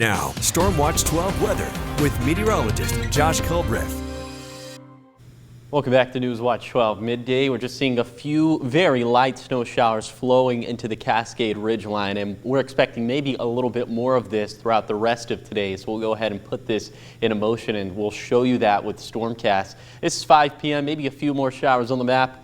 Now, Stormwatch 12 weather with meteorologist Josh Culbreth. Welcome back to Newswatch 12 midday. We're just seeing a few very light snow showers flowing into the Cascade Ridgeline, and we're expecting maybe a little bit more of this throughout the rest of today. So we'll go ahead and put this into motion, and we'll show you that with Stormcast. This is 5 p.m., maybe a few more showers on the map.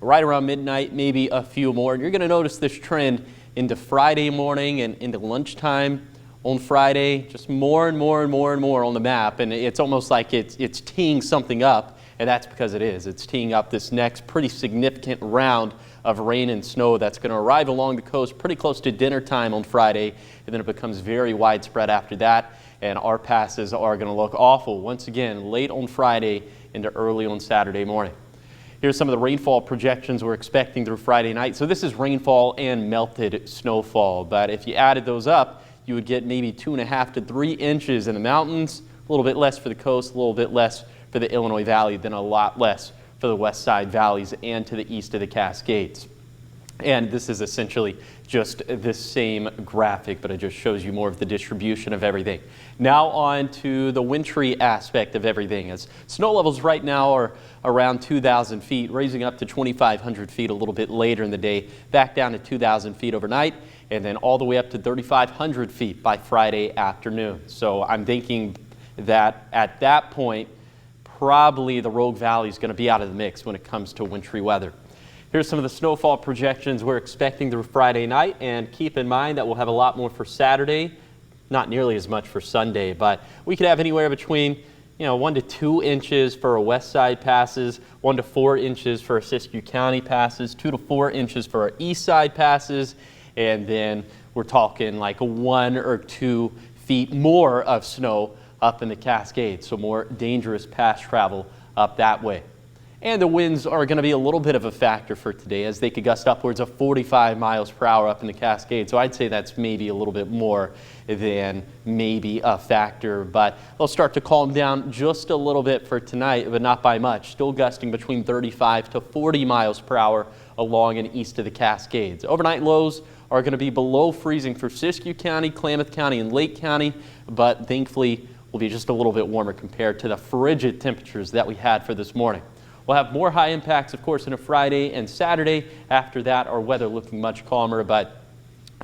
Right around midnight, maybe a few more. And you're going to notice this trend into Friday morning and into lunchtime on Friday, just more and more and more and more on the map. And it's almost like it's teeing something up. And that's because it is. It's teeing up this next pretty significant round of rain and snow that's going to arrive along the coast pretty close to dinner time on Friday, and then it becomes very widespread after that, and our passes are going to look awful once again late on Friday into early on Saturday morning. Here's some of the rainfall projections we're expecting through Friday night. So this is rainfall and melted snowfall, but if you added those up, you would get maybe 2.5 to 3 inches in the mountains, a little bit less for the coast, a little bit less for the Illinois Valley, then a lot less for the west side valleys and to the east of the Cascades. And this is essentially just the same graphic, but it just shows you more of the distribution of everything. Now on to the wintry aspect of everything. As snow levels right now are around 2,000 feet, raising up to 2,500 feet a little bit later in the day, back down to 2,000 feet overnight, and then all the way up to 3,500 feet by Friday afternoon. So I'm thinking that at that point, probably the Rogue Valley is going to be out of the mix when it comes to wintry weather. Here's some of the snowfall projections we're expecting through Friday night, and keep in mind that we'll have a lot more for Saturday, not nearly as much for Sunday, but we could have anywhere between 1 to 2 inches for our west side passes, 1 to 4 inches for our Siskiyou County passes, 2 to 4 inches for our east side passes, and then we're talking like 1 or 2 feet more of snow up in the Cascades, so more dangerous pass travel up that way. And the winds are going to be a little bit of a factor for today, as they could gust upwards of 45 miles per hour up in the Cascades. So I'd say that's maybe a little bit more than maybe a factor, but they'll start to calm down just a little bit for tonight, but not by much. Still gusting between 35 to 40 miles per hour along and east of the Cascades. Overnight lows are going to be below freezing for Siskiyou County, Klamath County, and Lake County, but thankfully will be just a little bit warmer compared to the frigid temperatures that we had for this morning. We'll have more high impacts, of course, in a Friday and Saturday. After that, our weather looking much calmer, but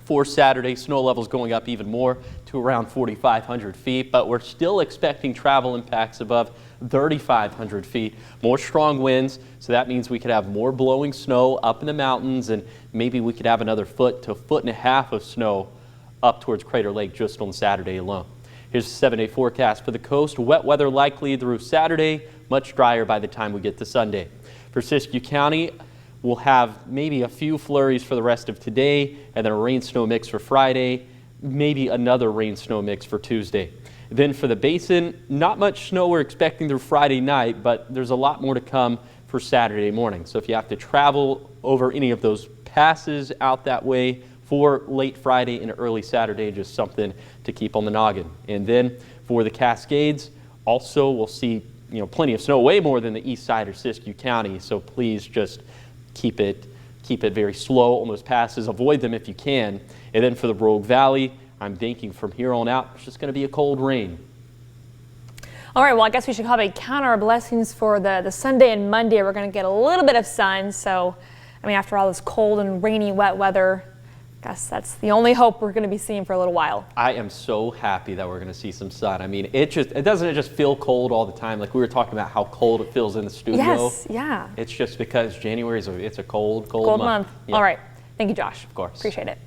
for Saturday, snow levels going up even more to around 4,500 feet, but we're still expecting travel impacts above 3,500 feet. More strong winds, so that means we could have more blowing snow up in the mountains, and maybe we could have another 1 to 1.5 feet of snow up towards Crater Lake just on Saturday alone. Here's the 7-day forecast for the coast. Wet weather likely through Saturday, much drier by the time we get to Sunday. For Siskiyou County, we'll have maybe a few flurries for the rest of today, and then a rain-snow mix for Friday, maybe another rain-snow mix for Tuesday. Then for the basin, not much snow we're expecting through Friday night, but there's a lot more to come for Saturday morning. So if you have to travel over any of those passes out that way for late Friday and early Saturday, just something to keep on the noggin. And then for the Cascades, also we'll see plenty of snow, way more than the east side or Siskiyou County. So please just keep it very slow on those passes. Avoid them if you can. And then for the Rogue Valley, I'm thinking from here on out, it's just going to be a cold rain. All right, well, I guess we should probably count our blessings for the Sunday and Monday. We're going to get a little bit of sun. So, after all this cold and rainy, wet weather, I guess that's the only hope we're going to be seeing for a little while. I am so happy that we're going to see some sun. It doesn't just feel cold all the time. Like we were talking about how cold it feels in the studio. Yes, yeah. It's just because January it's a cold month. Yeah. All right. Thank you, Josh. Of course. Appreciate it.